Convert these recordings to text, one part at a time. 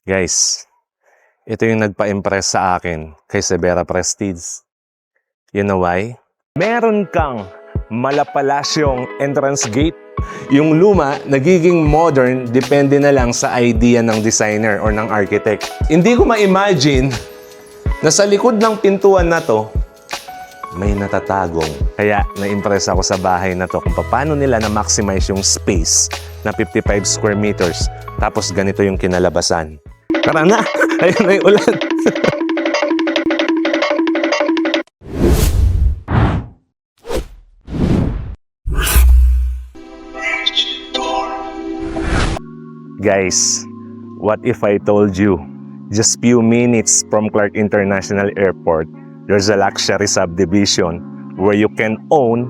Guys, ito yung nagpa-impress sa akin kay Severa Prestige. You know why? Meron kang malapalasyong entrance gate. Yung luma, nagiging modern, depende na lang sa idea ng designer or ng architect. Hindi ko ma-imagine na sa likod ng pintuan na to, may natatagong. Kaya na-impress ako sa bahay na to kung paano nila na-maximize yung space na 55 square meters. Tapos ganito yung kinalabasan. Tara na! Ayun na yung ulan! Guys, what if I told you, just few minutes from Clark International Airport, there's a luxury subdivision where you can own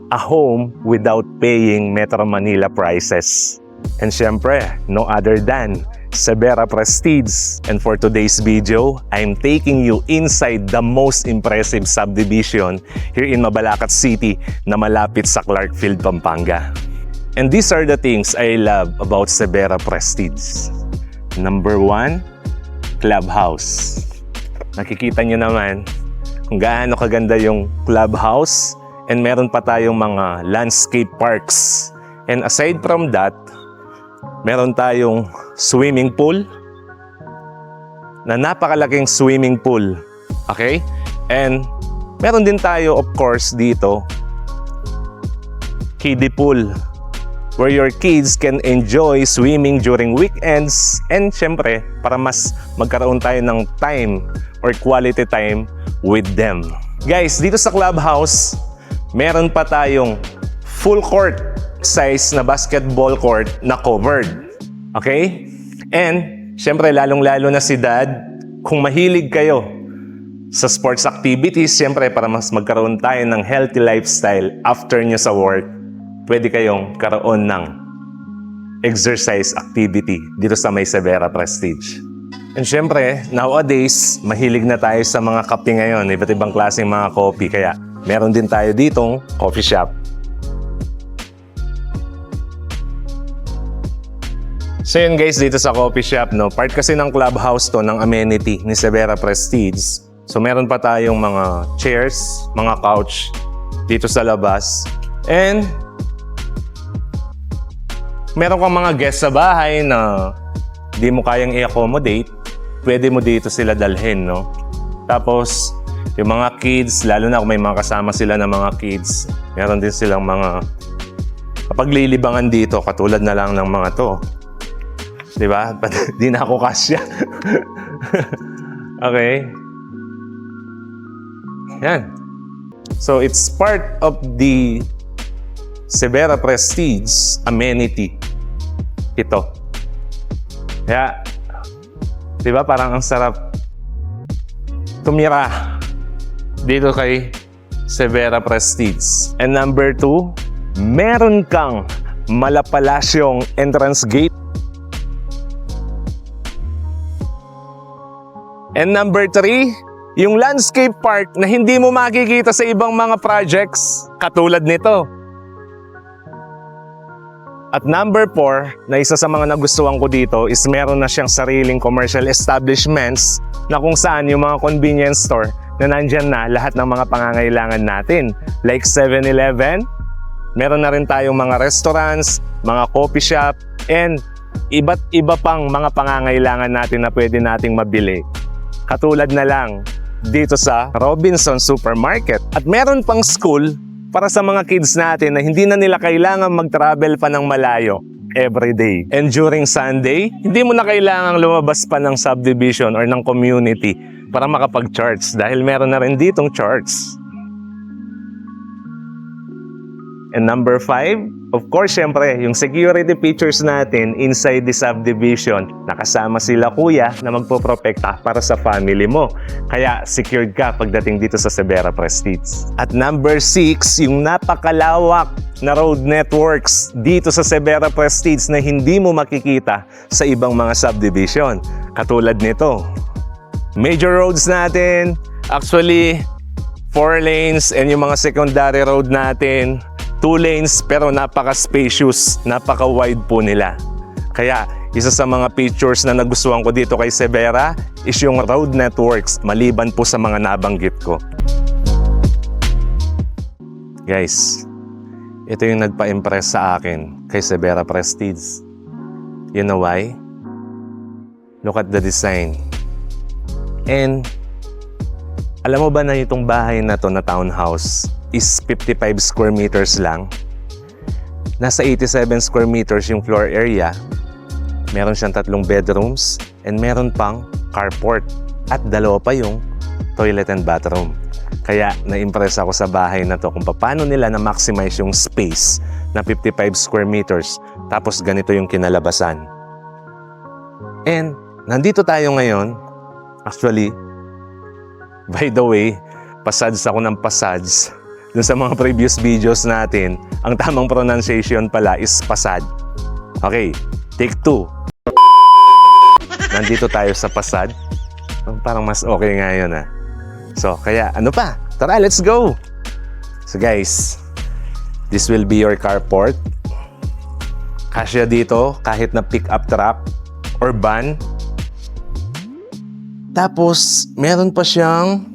a home without paying Metro Manila prices. And syempre, no other than Severa Prestige. And for today's video, I'm taking you inside the most impressive subdivision here in Mabalacat City na malapit sa Clarkfield, Pampanga. And these are the things I love about Severa Prestige. Number 1, clubhouse. Nakikita nyo naman kung gaano kaganda yung clubhouse, and meron pa tayong mga landscape parks. And aside from that, meron tayong swimming pool na napakalaking swimming pool. Okay? And meron din tayo, of course, dito kiddie pool where your kids can enjoy swimming during weekends, and syempre, para mas magkaroon tayo ng time or quality time with them. Guys, dito sa clubhouse, meron pa tayong full court size na basketball court na covered. Okay? And, syempre, lalong-lalo na si Dad, kung mahilig kayo sa sports activities, syempre, para mas magkaroon tayo ng healthy lifestyle after nyo sa work, pwede kayong karoon ng exercise activity dito sa may Severa Prestige. And syempre, nowadays, mahilig na tayo sa mga kape ngayon, iba't ibang klaseng mga coffee, kaya meron din tayo ditong coffee shop. So yun guys, dito sa coffee shop, no, part kasi ng clubhouse to ng amenity ni Severa Prestige. So meron pa tayong mga chairs, mga couch dito sa labas. And meron kang mga guests sa bahay na di mo kayang i-accommodate, pwede mo dito sila dalhin, no? Tapos, yung mga kids, lalo na kung may mga kasama sila na mga kids, meron din silang mga kapaglilibangan dito, katulad na lang ng mga to. Di ba? Di na ako kasya. Okay? Yan. So, it's part of the Severa Prestige amenity. Ito. Kaya, di ba parang ang sarap tumira dito kay Severa Prestige. And number 2, meron kang malapalasyong entrance gate. And number 3, yung landscape park na hindi mo makikita sa ibang mga projects katulad nito. At number 4, na isa sa mga nagustuhan ko dito is meron na siyang sariling commercial establishments na kung saan yung mga convenience store na nandyan na lahat ng mga pangangailangan natin. Like 7-Eleven, meron na rin tayong mga restaurants, mga coffee shop, and iba't iba pang mga pangangailangan natin na pwede nating mabili. Katulad na lang dito sa Robinson Supermarket. At meron pang school para sa mga kids natin na hindi na nila kailangan mag-travel pa ng malayo everyday. And during Sunday, hindi mo na kailangang lumabas pa ng subdivision or ng community para makapag-church dahil meron na rin ditong church. And number 5, of course, syempre, yung security features natin inside the subdivision. Nakasama sila kuya na magpoprotekta para sa family mo. Kaya secured ka pagdating dito sa Severa Prestige. At number 6, yung napakalawak na road networks dito sa Severa Prestige na hindi mo makikita sa ibang mga subdivision. Katulad nito. Major roads natin, actually, 4 lanes, and yung mga secondary road natin, 2 lanes pero napaka-spacious, napaka-wide po nila. Kaya Isa sa mga features na nagustuhan ko dito kay Severa is yung road networks maliban po sa mga nabanggit ko. Guys, ito yung nagpa-impress sa akin kay Severa Prestige. You know why? Look at the design. And alam mo ba na itong bahay na to na townhouse is 55 square meters lang? Nasa 87 square meters yung floor area. Meron siyang 3 bedrooms and meron pang carport at 2 pa yung toilet and bathroom. Kaya na-impress ako sa bahay na to kung paano nila na-maximize yung space na 55 square meters tapos ganito yung kinalabasan. And nandito tayo ngayon. Actually, by the way, pasads ako ng pasads. Dun sa mga previous videos natin, ang tamang pronunciation pala is pasad. Okay, take 2. Nandito tayo sa pasad. Parang mas okay nga yun ah. So, kaya ano pa? Tara, let's go! So guys, this will be your carport. Kasya dito kahit na pick-up truck or van. Tapos, meron pa siyang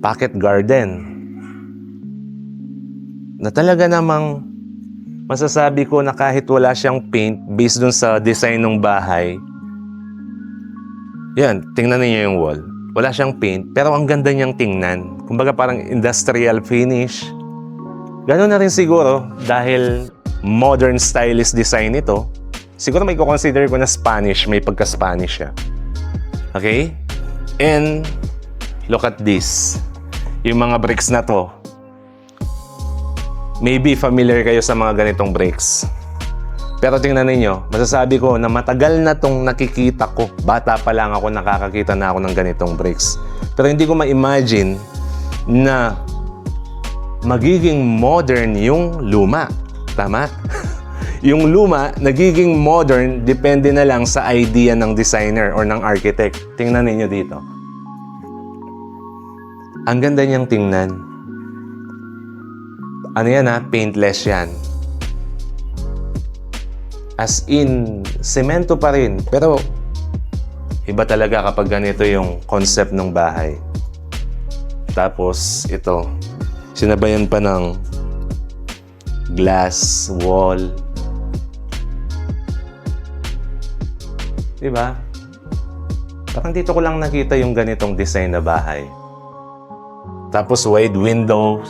pocket garden. Na talaga namang masasabi ko na kahit wala siyang paint based dun sa design ng bahay. Yan, tingnan niyo yung wall. Wala siyang paint, pero ang ganda niyang tingnan. Kumbaga parang industrial finish. Gano'n na rin siguro dahil modern stylist design ito. Siguro may consider ko na Spanish, may pagka-Spanish siya. Okay? And look at this. Yung mga bricks na to. Maybe familiar kayo sa mga ganitong bricks. Pero tingnan ninyo, masasabi ko na matagal na tong nakikita ko. Bata pa lang ako nakakakita na ako ng ganitong bricks. Pero hindi ko ma-imagine na magiging modern yung luma. Tama? Yung luma, nagiging modern, depende na lang sa idea ng designer or ng architect. Tingnan ninyo dito. Ang ganda niyang tingnan. Ano yan ha? Paintless yan. As in, semento pa rin. Pero, iba talaga kapag ganito yung concept ng bahay. Tapos, ito. Sinabayan pa ng glass wall. Diba? Parang dito ko lang nakita yung ganitong design na bahay. Tapos, wide windows.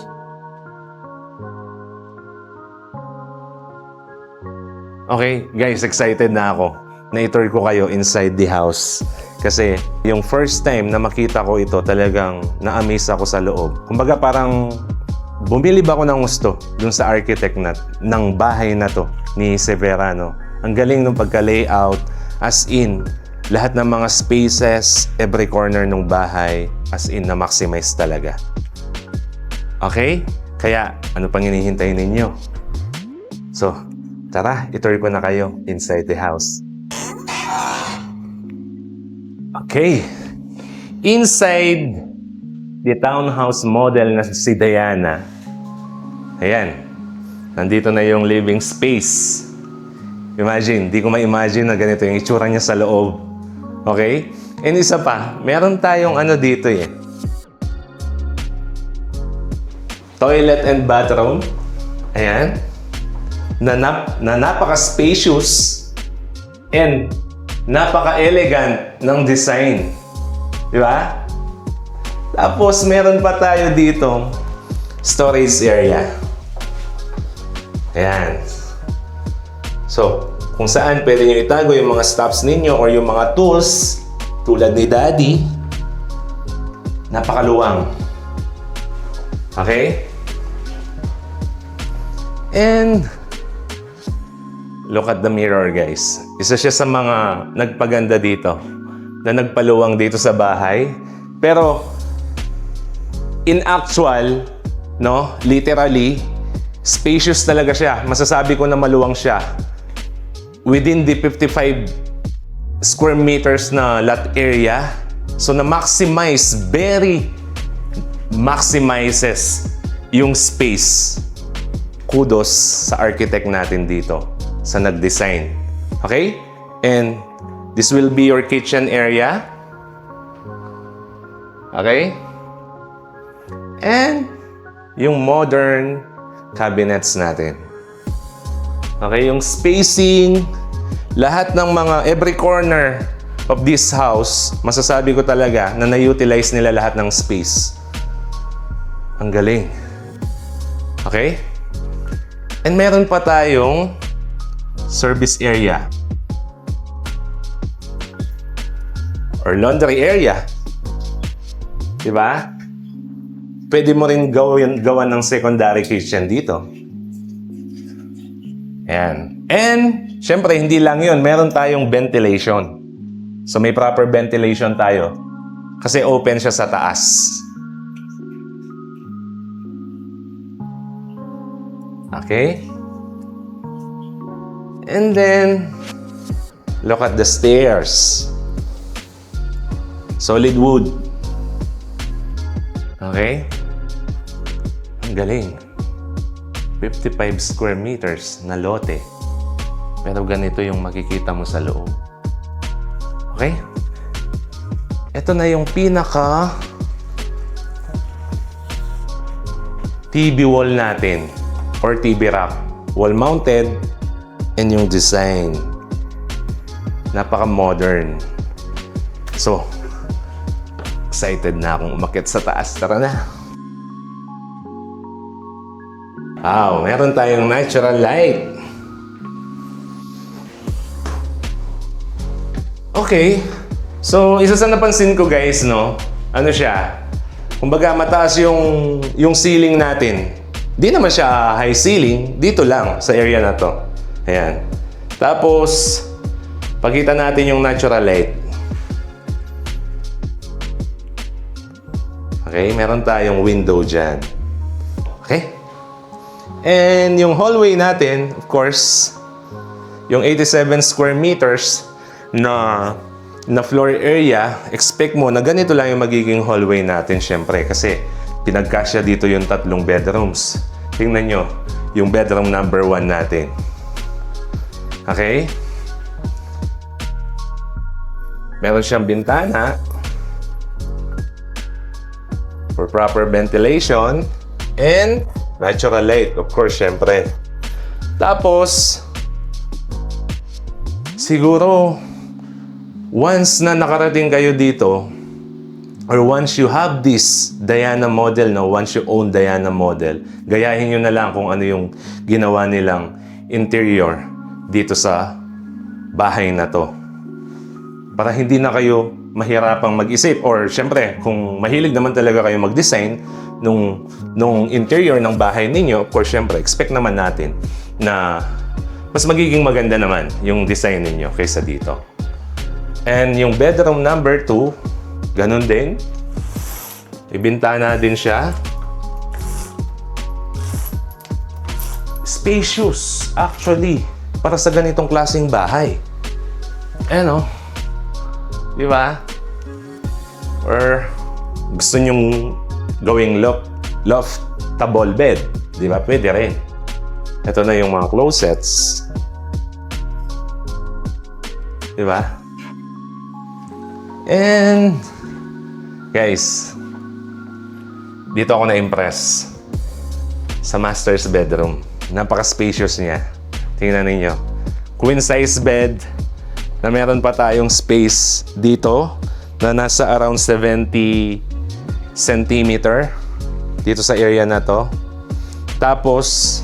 Okay, guys, excited na ako na i-tour ko kayo inside the house. Kasi yung first time na makita ko ito, talagang na-amaze ako sa loob. Kumbaga parang bumilib ako ng gusto dun sa architect ng bahay na to ni Severa, no? Ang galing ng pagka-layout, as in, lahat ng mga spaces, every corner ng bahay, as in, na-maximize talaga. Okay? Kaya, ano pang hinihintay ninyo? So, tara, itour ko na kayo inside the house. Okay. Inside the townhouse model na si Diana. Ayan. Nandito na yung living space. Imagine, di ko ma-imagine na ganito yung itsura niya sa loob. Okay? And isa pa, meron tayong ano dito eh. Toilet and bathroom. Ayan. Na napaka-spacious and napaka-elegant ng design. Di ba? Tapos, meron pa tayo dito storage area. Ayan. So, kung saan pwede nyo itago yung mga stuffs ninyo or yung mga tools tulad ni Daddy, napakaluwang. Okay? And look at the mirror, guys. Isa siya sa mga nagpaganda dito, na nagpaluwang dito sa bahay. Pero, in actual, no, literally, spacious talaga siya. Masasabi ko na maluwang siya. Within the 55 square meters na lot area. So, na-maximize, very maximizes yung space. Kudos sa architect natin dito, sa nag-design. Okay? And this will be your kitchen area. Okay? And yung modern cabinets natin. Okay? Yung spacing, lahat ng every corner of this house, masasabi ko talaga na na-utilize nila lahat ng space. Ang galing. Okay? And meron pa tayong service area or laundry area. Diba? Pwede mo rin gawan ng secondary kitchen dito. Ayan. And, syempre, hindi lang yun. Meron tayong ventilation. So, may proper ventilation tayo. Kasi open siya sa taas. Okay? And then, look at the stairs. Solid wood. Okay? Ang galing. 55 square meters na lote. Pero ganito yung makikita mo sa loob. Okay? Ito na yung pinaka TV wall natin or TV rack. Wall mounted and yung design. Napaka-modern. So, excited na akong umakyat sa taas. Tara na. Wow, meron tayong natural light. Okay. So, isa sa napansin ko guys, no? Ano siya? Kumbaga mataas yung ceiling natin. Di naman siya high ceiling. Dito lang, sa area na to. Ayan. Tapos, pakita natin yung natural light. Okay, meron tayong window dyan. Okay? And yung hallway natin, of course, yung 87 square meters na floor area, expect mo na ganito lang yung magiging hallway natin syempre kasi pinagkasya dito yung 3 bedrooms. Tingnan nyo, yung bedroom number 1 natin. Okay? Meron siyang bintana for proper ventilation and natural light, of course, syempre. Tapos, siguro, once na nakarating kayo dito, or once you have this Diana model, once you own Diana model, gayahin nyo na lang kung ano yung ginawa nilang interior dito sa bahay na to. Para hindi na kayo mahirapang mag-isip. Or syempre, kung mahilig naman talaga kayo mag-design nung interior ng bahay ninyo, of course, syempre, expect naman natin na mas magiging maganda naman yung design ninyo kaysa dito. And yung bedroom number 2, ganun din. Ibintana din siya. Spacious, actually, para sa ganitong klaseng bahay. Ano? Di ba? Or gusto nyong gawing loftable bed. Di ba? Pwede rin. Ito na yung mga closets. Di ba? And guys, dito ako na-impress sa master's bedroom. Napaka-spacious niya. Tingnan ninyo. Queen size bed na meron pa tayong space dito na nasa around 70 centimeter dito sa area na to. Tapos,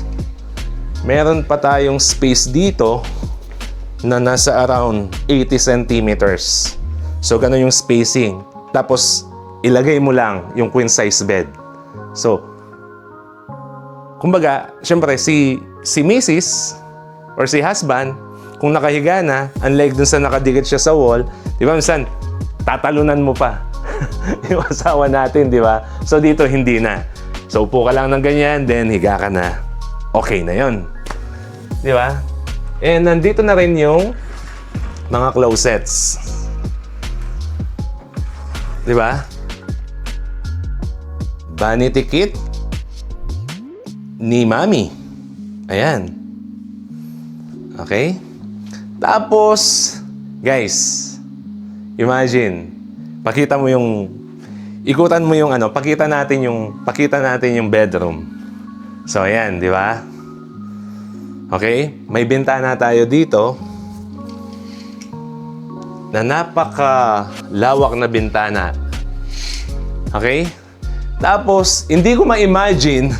meron pa tayong space dito na nasa around 80 centimeters. So, ganun yung spacing. Tapos, ilagay mo lang yung queen size bed. So, kumbaga, syempre, si Mrs. or si husband, kung nakahiga na, unlike dun sa nakadikit siya sa wall, di ba, minsan, tatalunan mo pa yung asawa natin, di ba? So, dito, hindi na. So, upo ka lang ng ganyan, then higa ka na. Okay na yon, di ba? And nandito na rin yung mga closets. Di ba? Vanity kit ni Mami. Ayan. Okay? Tapos, guys, imagine, ikutan mo yung pakita natin yung bedroom. So, ayan, di ba? Okay? May bintana tayo dito na napaka-lawak na bintana. Okay? Tapos, hindi ko ma-imagine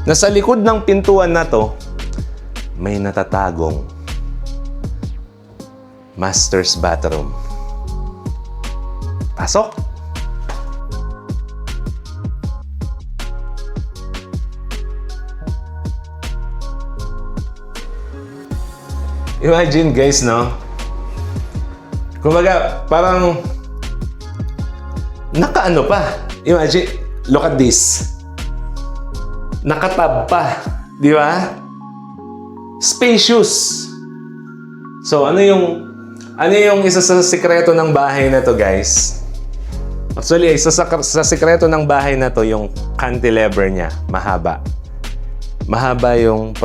na sa likod ng pintuan na to, may natatagong master's bathroom. Pasok! Imagine guys, no? Kumbaga, parang nakaano pa. Imagine, look at this. Nakatab pa. Di ba? Spacious. So, ano yung isa sa sikreto ng bahay na to, guys? Actually, isa sa sikreto ng bahay na to, yung cantilever niya, mahaba. Mahaba yung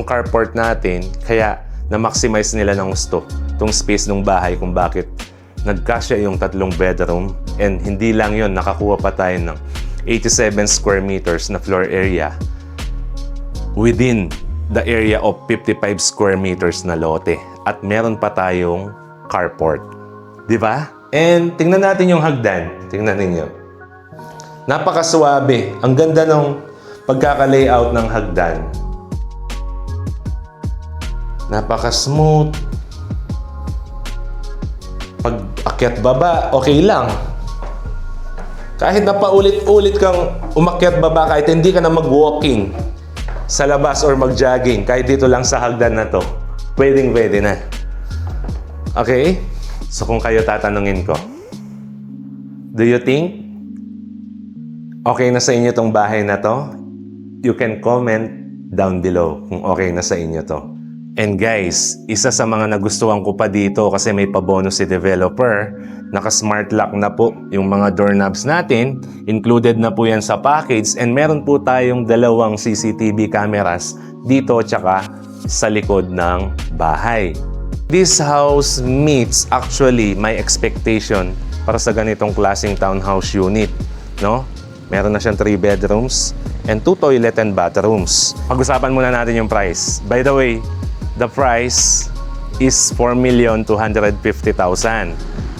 carport natin, kaya na-maximize nila ng gusto itong space ng bahay kung bakit nagkasya yung 3 bedroom. And hindi lang yon, nakakuha pa tayo ng 87 square meters na floor area within the area of 55 square meters na lote. At meron pa tayong carport. Di ba? And tingnan natin yung hagdan. Tingnan ninyo. Napakaswabe. Ang ganda ng pagkaka-layout ng hagdan. Napaka-smooth. Pag akyat baba, okay lang. Kahit na paulit-ulit kang umakyat baba, kahit hindi ka na mag-walking sa labas or mag-jogging, kahit dito lang sa hagdan na to, pwedeng-pwede na. Okay? So kung kayo tatanungin ko, do you think okay na sa inyo tong bahay na to? You can comment down below kung okay na sa inyo to. And guys, isa sa mga nagustuhan ko pa dito kasi may pabonus si developer, naka-smart lock na po yung mga doorknobs natin, included na po yan sa package, and meron po tayong 2 CCTV cameras dito tsaka sa likod ng bahay. This house meets actually my expectation para sa ganitong klaseng townhouse unit, no? Meron na siyang 3 bedrooms and 2 toilet and bathrooms. Pag-usapan muna natin yung price. By the way, the price is 4,250,000.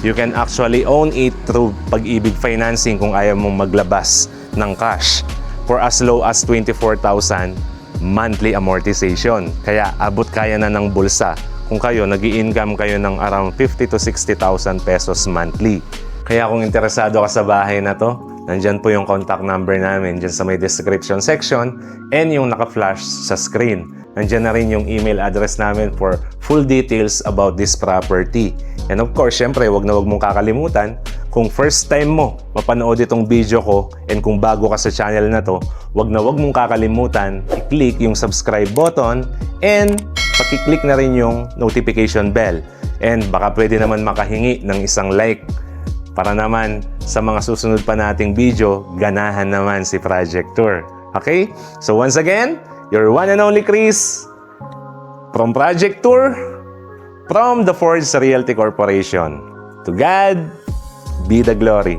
You can actually own it through Pag-ibig Financing kung ayaw mong maglabas ng cash for as low as 24,000 monthly amortization. Kaya abot kaya na ng bulsa kung kayo nag-i-income kayo ng around 50,000 to 60,000 pesos monthly. Kaya kung interesado ka sa bahay na to, nandyan po yung contact number namin dyan sa may description section and yung naka-flash sa screen. Nandyan na rin yung email address namin for full details about this property. And of course, syempre, wag mong kakalimutan, kung first time mo mapanood itong video ko and kung bago ka sa channel na to, wag mong kakalimutan i-click yung subscribe button and paki-click na rin yung notification bell. And baka pwede naman makahingi ng isang like para naman sa mga susunod pa nating video, ganahan naman si Project Tour. Okay? So once again, your one and only Chris from Project Tour, from the Forge Realty Corporation. To God be the glory.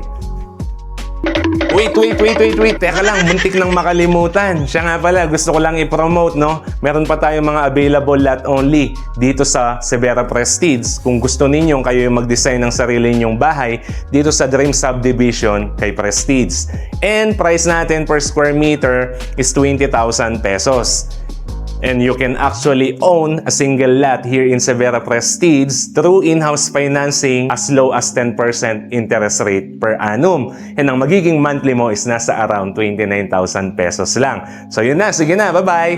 Wait. Teka lang, muntik nang makalimutan. Siya nga pala, gusto ko lang i-promote, no? Meron pa tayong mga available lot only dito sa Severa Prestige. Kung gusto ninyong kayo yung mag-design ng sarili ninyong bahay dito sa Dream Subdivision kay Prestige. And price natin per square meter is 20,000 pesos. And you can actually own a single lot here in Severa Prestige through in-house financing as low as 10% interest rate per annum. And ang magiging monthly mo is nasa around 29,000 pesos lang. So yun na, sige na, bye-bye!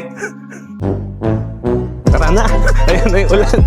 Tara na! Ayun na yung ulan!